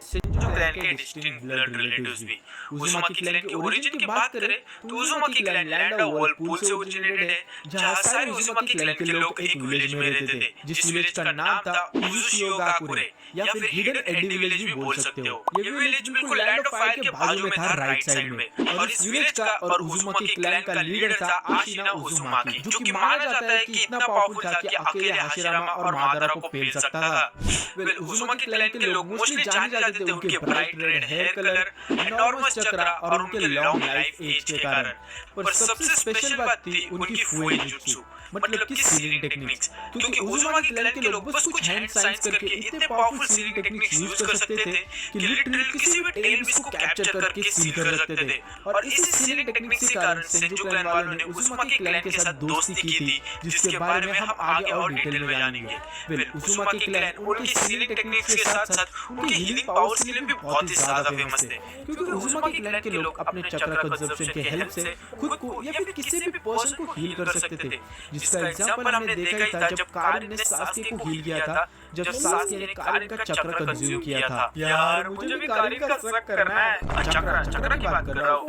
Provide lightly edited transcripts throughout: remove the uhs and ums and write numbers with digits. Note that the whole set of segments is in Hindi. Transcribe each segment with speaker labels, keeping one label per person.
Speaker 1: सेंजू क्लैन के डिस्टिंक्ट ब्लड रिलेटिव्स भी। उज़ुमाकी क्लैन के ओरिजिन की बात करें तो Uzumaki clan land of Whirlpool से ओरिजिनेटेड है, जहां सारे उज़ुमाकी क्लैन के लोग एक विलेज में रहते थे, जिस विलेज का नाम था उज़ुशियोगाकुरे या फिर हिडन एडी विलेज भी बोल सकते हो। ये विलेज बिल्कुल लैंड ऑफ फायर के बाजू में था, राइट साइड में, और इस विलेज का और उज़ुमाकी क्लैन का लीडर था आशिना उज़ुमाकी, जो कि माना जाता है कि इतना पावरफुल था कि अकेले हाशिरामा और मादारा को फेल सकता था। उज़ुमाकी क्लैन के लोग मोस्टली जाने जाते थे उनके bright red hair colour, enormous chakra और उनके लॉन्ग लाइफ एज के कारण। पर सबसे स्पेशल बात थी उनकी फुए जुत्सु, मतलब कि सीलिंग टेक्निक्स, क्योंकि उज़ुमाकी क्लैन के लोग बस कुछ हैंड साइंस करके इतने पावरफुल सीलिंग टेक्निक्स यूज कर सकते थे कि लिटरली किसी भी टेल बीस्ट को कैप्चर करके सील कर सकते थे। और इसी सीलिंग टेक्निक्स के कारण सेंजू क्लैन वालों ने उज़ुमाकी क्लैन के साथ दोस्ती की थी, जिसके बारे में हम आगे और डिटेल में जानेंगे। उज़ुमाकी क्लैन उनकी सीलिंग टेक्निक्स के साथ साथ उनकी हीलिंग पावर्स के लिए भी बहुत ही ज्यादा फेमस थे, क्योंकि उज़ुमाकी क्लैन के लोग अपने चक्र कंजप्शन के हेल्प से खुद को या फिर किसी भी पर्सन को हील कर सकते थे। जिसका एग्जांपल हमने देखा ही था जब कारिन ने सास्के को हील किया था, जब सास्के ने कारिन का चक्र कंज्यूम किया था। यार मुझे भी कारिन का शक करना है। चक्र की बात कर रहा हूं।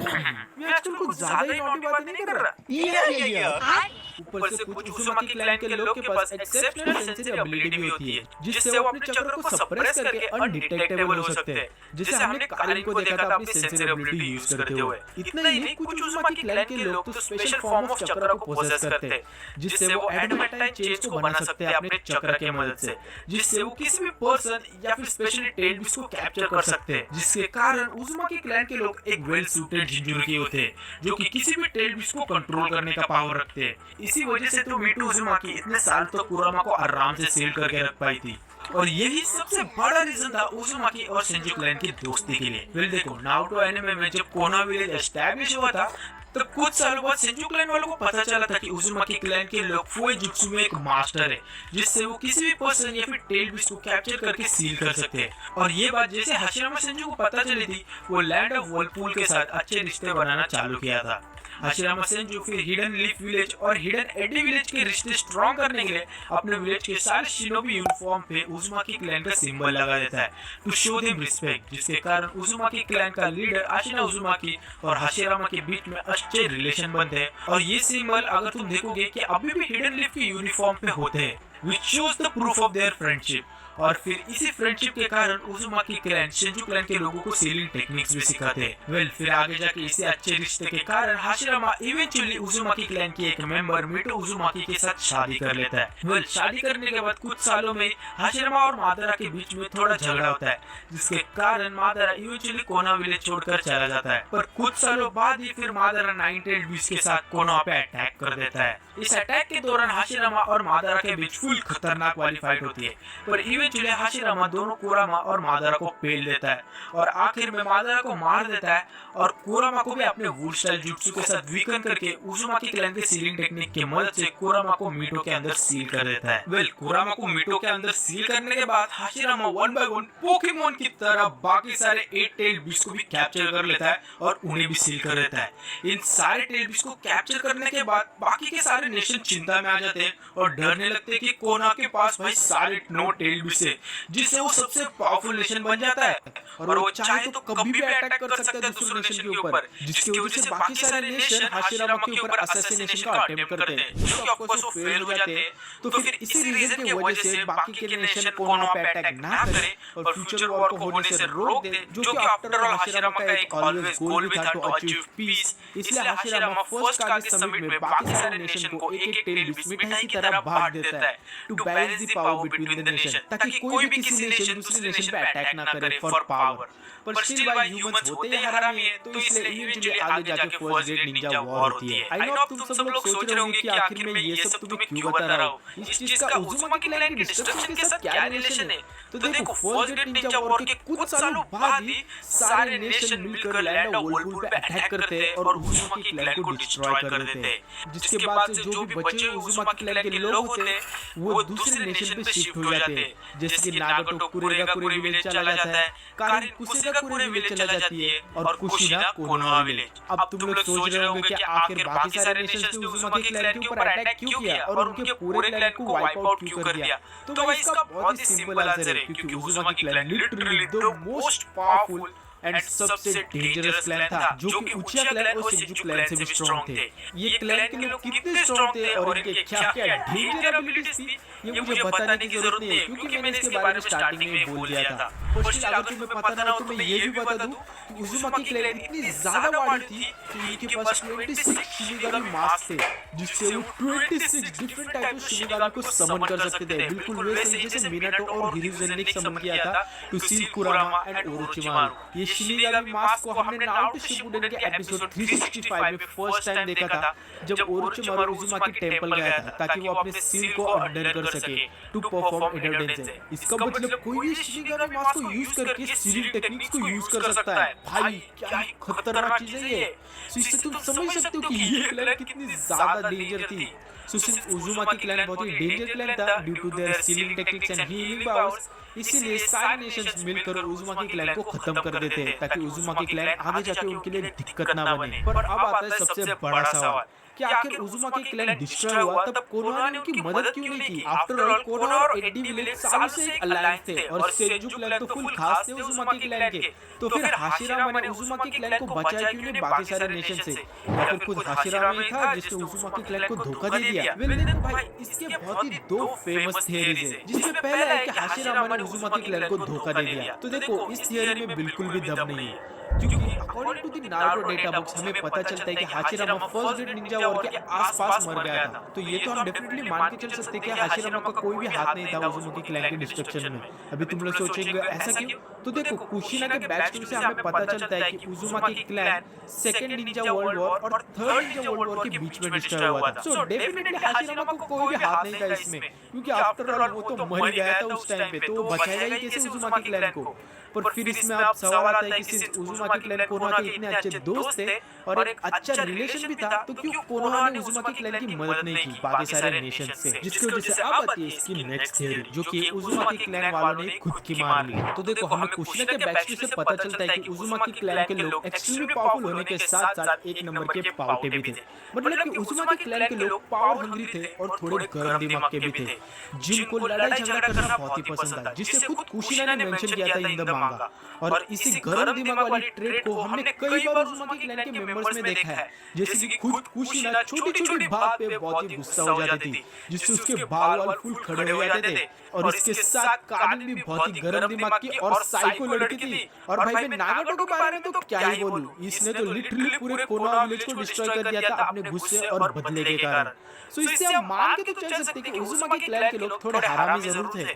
Speaker 1: मैं आजकल कुछ ज्यादा ही नॉटी बातें नहीं कर रहा। ऊपर से कुछ उज़ुमाकी क्लैन के लोग के पास एक्सेप्शनल सेंसिटिव एबिलिटी भी होती है, जिससे वो अपने चक्र को सप्रेस करके अनडिटेक्टेबल हो सकते हैं, जैसे हमने कारिन को देखा था अपनी सेंसिटिव एबिलिटी यूज करते हुए। इतना ही नहीं, कुछ उज़ुमाकी क्लैन के लोग तो स्पेशल फॉर्म ऑफ चक्र को पोजेस करते हैं, जिससे वो एडमेंटाइन चेंज को बना सकते हैं अपने चक्र के मदद से, जिससे वो किसी भी पर्सन या फिर स्पेशली टेल बीस्ट को कैप्चर कर सकते हैं, जिसके कारण उज़ुमाकी क्लैन के लोग एक वेल सूटेड जिंजुरुकी होते हैं, जो कि किसी भी टेल बीस्ट को कंट्रोल करने का पावर रखते हैं। इसी वजह से तो मीटू उज़ुमाकी इतने साल तो कुरामा को आराम से सेल करके रख पाई थी, और यही सबसे बड़ा रीजन था उज़ुमाकी और सेंजू क्लैन की दोस्ती के लिए। वेल देखो, नारुतो एनिमे में जब कोना विलेज एस्टैब्लिश हुआ था, तो कुछ सालों बाद सेंजू क्लैन वालों को पता चला था कि उज़ुमाकी क्लैन के लोग फुए जुत्सु में एक मास्टर है, जिससे वो किसी भी पर्सन या फिर टेल बीस्ट को कैप्चर करके सील कर सकते हैं। और ये बात जैसे हाशिरामा सेंजू को पता चली थी, वो लैंड ऑफ व्हर्लपूल के साथ अच्छे रिश्ते बनाना चालू किया था। हाशिरामा सेंजू फिर हिडन लीफ विलेज और हिडन एडी विलेज के रिश्ते स्ट्रॉन्ग करने के लिए अपने विलेज के सारे शिनोबी यूनिफॉर्म पे उज़ुमाकी क्लैन का सिंबल लगा देता है, टू शो देम रिस्पेक्ट, जिसके कारण उज़ुमाकी क्लैन का लीडर आशिना उज़ुमाकी और हाशिरामा के बीच में अच्छे रिलेशन बनते हैं। और ये सिंबल अगर तुम देखोगे कि अभी भी हिडन लीफ के यूनिफॉर्म पे होते हैं, which shows the proof of their friendship। और फिर इसी फ्रेंडशिप के कारण उज़ुमाकी क्लैन सेंजू क्लैन के लोगों को सीलिंग टेक्निक्स भी सिखाते हैं। वेल फिर आगे जाके इसी अच्छे रिश्ते के कारण हाशिरामा इवेंचुअली उज़ुमाकी क्लैन की एक मेंबर मिटो उज़ुमाकी के साथ शादी कर लेता है। वेल शादी करने के बाद कुछ सालों में हाशिरामा और मादारा के बीच में थोड़ा झगड़ा होता है, जिसके कारण मादारा इवेंचुअली कोना विलेज छोड़कर चला जाता है। पर कुछ सालों बाद ही फिर मादारा नाइन टेल्ड बीस्ट के साथ कोना पे अटैक कर देता है। इस अटैक के दौरान हाशिरामा और मादारा के बीच फुल खतरनाक वाली फाइट होती है, पर इवेंचुअली हाशिरामा दोनों कुरामा और मादारा को पेल देता है और आखिर में मादारा को मार देता है, और कुरामा को भी अपने वुड स्टाइल जुत्सु के साथ वीकन करके उज़ुमाकी क्लैन के सीलिंग टेक्निक की मदद से कुरामा को मीटो के अंदर सील कर देता है। वेल कुरामा को मीटो के अंदर सील करने के बाद Hashirama one by one Pokemon की तरह बाकी सारे 8 टेल बीस्ट को भी कैप्चर कर लेता है और उन्हें भी सील कर देता है। इन सारे टेल बीस्ट को कैप्चर करने के बाद बाकी के सारे नेशन चिंता में आ जाते हैं और डरने लगते हैं कि कोना के पास भाई सारे 9 टेल बीस्ट है, जिससे वो सबसे पावरफुल नेशन बन जाता है और वो चाहे तो कभी भी अटैक कर सकता है दूसरे नेशन के ऊपर, जिसकी वजह से बाकी सारे नेशन हाशिरामा के ऊपर असैसिनेशन का अटेम्प्ट करते हैं, जो कि ऑफ कोर्स वो फेल हो जाते हैं। तो फिर इसी रीजन की वजह से बाकी के नेशन कोना पे अटैक ना करें और फ्यूचर वॉर को होने से रोक दे, जो कि आफ्टर ऑल हाशिरामा का एक ऑलवेज गोल भी था टू अचीव पीस। इसलिए हाशिरामा फर्स्ट कागे समिट में बाकी सारे नेशन को एक-एक टेल बीस्ट मिठाई की तरह बांट देता है to balance the power between the nation, ताकि कोई भी किसी नेशन दूसरे नेशन पे अटैक ना करे फॉर पावर। पर स्टिल भाई ह्यूमंस होते ही हरामी है, तो इसलिए इवेंचुअली आगे जाके फर्स्ट ग्रेट निंजा वॉर होती है। आई नो अब तुम सब लोग सोच रहे होंगे कि आखिर में ये सब तुम्हें क्यों बता रहा हूं, इस चीज का उज़ुमाकी क्लैन की डिस्ट्रक्शन के साथ क्या रिलेशन है। तो देखो, फर्स्ट ग्रेट निंजा वॉर के कुछ सालों बाद ही सारे नेशन मिलकर लैंड ऑफ व्हर्लपूल पे अटैक करते हैं और उज़ुमाकी क्लैन को डिस्ट्रॉय कर देते हैं, जिसके बाद से जो भी बचे उज़ुमाकी क्लैन के लोग होते हैं वो दूसरे नेशन पे शिफ्ट हो जाते हैं, जैसे कि नागाटो कुरेगा कुरे विलेज चला जाता है, कारिन कुसेगा कुरे विलेज चला जाती है और कुशिना कोनोहा विलेज। अब तुम लोग सोच रहे होंगे कि आखिर बाकी सारे नेशंस ने उजुमाकी क्लैन के ऊपर अटैक क्यों किया और उनके पूरे क्लैन को वाइप आउट क्यों कर दिया। तो भाई इसका बहुत ही सिंपल आंसर है, क्योंकि उजुमाकी clan literally the most powerful and सबसे डेंजरस क्लैन था, जो कि उचिया क्लैन और शिनजू क्लैन से भी स्ट्रॉन्ग थे। ये क्लैन के लोग कितने स्ट्रॉन्ग थे और इनके क्या-क्या डेंजर एबिलिटीज थी, ये मुझे बताने की जरूरत नहीं है, क्योंकि मैंने इसके बारे में स्टार्टिंग में बोल दिया था। और स्टिल अगर तुम्हें पता ना हो तो मैं ये भी बता दूं कि उजुमाकी क्लैन इतनी ज्यादा वार्ड थी कि इनके पास 26 शिनिगामी मास्क थे, जिससे वो 26 डिफरेंट टाइप के शिनिगामी को समन कर सकते थे, बिल्कुल वैसे ही जैसे मिनाटो और हिरुzen ने समन किया था टू सील कुरामा एंड ओरोचिमारू। ये शिनिगामी मास्क को हमने नारुतो शिपुडेन के एपिसोड 365 में फर्स्ट टाइम देखा था, जब ओरोचिमारू उजुमाकी टेंपल गया था ताकि वो अपने सील को अनडन कर सके टू परफॉर्म एडवर्डेंस। इसका मतलब कोई भी शिनिगामी मास्क को यूज करके सीलिंग टेक्निक्स को यूज कर सकता है। भाई क्या खतरनाक चीज है ये। सो इससे तुम समझ सकते हो कि ये क्लैन कितनी ज्यादा डेंजर थी। सो सिंस उजुमाकी क्लैन बहुत ही डेंजर क्लैन था due to their sealing techniques and healing powers, इसीलिए सारे नेशंस मिलकर उजुमाकी क्लैन को खत्म कर देते हैं ताकि उजुमाकी क्लैन आगे जाके उनके लिए दिक्कत ना बने। पर अब आता है सबसे बड़ा सवाल कि आखिर उजुमाकी क्लैन डिस्ट्रॉय हुआ तब कोनोहा ने उनकी मदद क्यों नहीं की। आफ्टर ऑल कोनोहा और एडी विलेज सालों से एक अलायंस थे और सेंजू क्लैन तो फुल खास थे उजुमाकी क्लैन के। तो फिर हाशिरामा ने उजुमाकी क्लैन को बचाया क्यों नहीं बाकी सारे नेशन से, या फिर खुद हाशिरामा ही था जिसने उजुमाकी क्लैन को धोखा दे दिया। वेल देखो भाई, इसके बहुत ही दो फेमस थियरीज है, जिसमें पहला है कि हाशिरामा ने उजुमाकी क्लैन को धोखा दे दिया। तो देखो इस थियरी में बिल्कुल भी दम नहीं है, क्योंकि according to the Naruto data books हमें पता चलता है कि Hashirama first great ninja war के आसपास मर गया था। तो ये तो हम डेफिनेटली मान के चल सकते हैं कि हाशिरामा का कोई भी हाथ नहीं था उजुमाकी क्लैन के डिस्ट्रक्शन में। अभी तुम लोग सोचेंगे ऐसा क्यों, तो देखो कुशिना के बैक स्टोरी से हमें पता चलता है कि उजुमाकी clan second Ninja world war और थर्ड निंजा वर्ल्ड वॉर के बीच में डिस्ट्रॉय हुआ था। सो डेफिनेटली हाशिरामा को कोई भी हाथ नहीं था इसमें, क्योंकि आफ्टर ऑल वो तो मर गया था उस टाइम पे, तो वो बचाएगा ही कैसे उजुमाकी क्लैन को। पर फिर इसमें अब सवाल आता है कि सिर्फ उजुमाकी क्लैन कोनोहा के इतने अच्छे दोस्त थे और एक अच्छा रिलेशन भी था, तो क्यों कोनोहा ने उजुमाकी क्लैन की मदद नहीं की बाकी सारे नेशन से। जिसकी वजह से अब आती है इसकी नेक्स्ट थियरी, जो कि उजुमाकी क्लैन वालों ने खुद की मार ली। तो देखो हमें कुशिना के बैकस्टोरी से पता चलता है कि उजुमाकी क्लैन के लोग एक्सट्रीमली पावरफुल होने के साथ साथ एक नंबर के पावटे भी थे। मतलब कि उजुमाकी क्लैन के लोग पावर हंग्री थे और थोड़े गर्म दिमाग के भी थे, जिनको लड़ाई झगड़ा करना बहुत ही पसंद था, जिससे खुद कुशिना ने मेंशन किया था इन द मांगा। और इसी गर्म दिमाग वाली ट्रेड को हमने कई बार उजुमाकी क्लैन के मेंबर्स में देखा है, जैसे कि खुद कुशिना छोटी-छोटी बात पे बहुत ही गुस्सा हो जाती थी, जिससे उसके बाल वाल फुल खड़े हो जाते थे। और इसके साथ कारिन भी बहुत ही गर्म दिमाग की और साइको लड़की थी। और भाई मैं नागाटो के बारे में तो क्या ही बोलूं, इसने तो लिटरली पूरे कोनोहा विलेज को डिस्ट्रॉय कर दिया था अपने गुस्से और बदले के कारण। सो इससे हम मान के तो चल सकते कि उजुमाकी क्लैन के लोग थोड़े हरामी जरूर थे,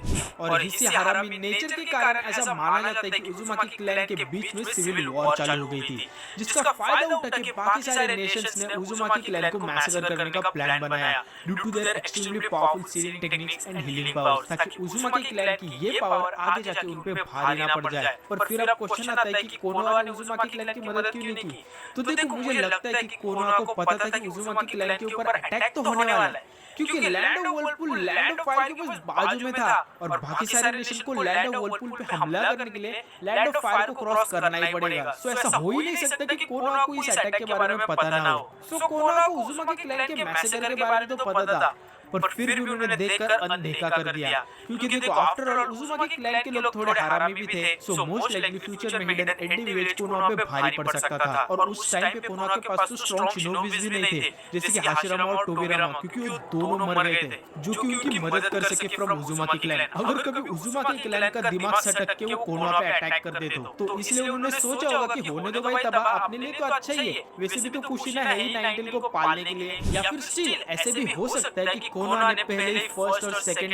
Speaker 1: और इसी हरामी नेचर के कारण ऐसा माना जाता है कि उजुमाकी क्लैन के बीच में सिविल वॉर चालू हो गई थी, जिसका फायदा उठा के बाकी सारे नेशंस ने उजुमाकी क्लैन को मैसेकर करने का प्लान बनाया due to their extremely powerful sealing techniques and healing powers, ताकि उजुमाकी क्लैन की ये पावर आगे जाके उन पे भारी ना पड़ जाए। पर फिर अब क्वेश्चन आता है कि कोनोहा ने उजुमाकी क्लैन की मदद क्यों नहीं की। तो देखो मुझे लगता है कि कोनोहा को पता था कि उजुमाकी क्लैन के ऊपर अटैक तो होने वाला है, क्योंकि land of Whirlpool land of fire के बस बाजू में था और बाकी सारे नेशन को लैंड ऑफ वर्लपूल पे हमला करने के लिए लैंड ऑफ फायर को क्रॉस करना ही पड़ेगा। सो ऐसा हो ही नहीं सकता कि कोनोहा को इस अटैक के बारे में पता ना हो। सो कोनोहा को उजुमाकी क्लैन के मैसेकर के बारे में तो पता था, पर फिर भी उन्होंने देखकर अनदेखा कर दिया, क्योंकि देखो आफ्टर ऑल उजुमाकी क्लैन के लोग थोड़े हरामी भी थे। सो मोस्ट लाइकली फ्यूचर में हिडन एडी विलेज कोनोहा पे भारी पड़ सकता था, और उस टाइम पे कोनोहा के पास तो स्ट्रॉन्ग शिनोबीज भी नहीं थे, जैसे कि हाशिरामा और टोबिरामा, क्योंकि वो दोनों मर गए थे, जो कि उनकी मदद कर सके फ्रॉम उजुमाकी क्लैन। अगर कभी उजुमाकी क्लैन का दिमाग सटक के वो कोनोहा पे अटैक कर दे तो इसलिए उन्होंने सोचा होगा कि होने दो भाई तबाह, अपने लिए तो अच्छा ही है, वैसे भी तो कुशिना है ही नाइनटेल को पालने के लिए। या फिर स्टिल ऐसे भी हो सकता है कि कोनोहा ने पहले ही फर्स्ट और सेकंड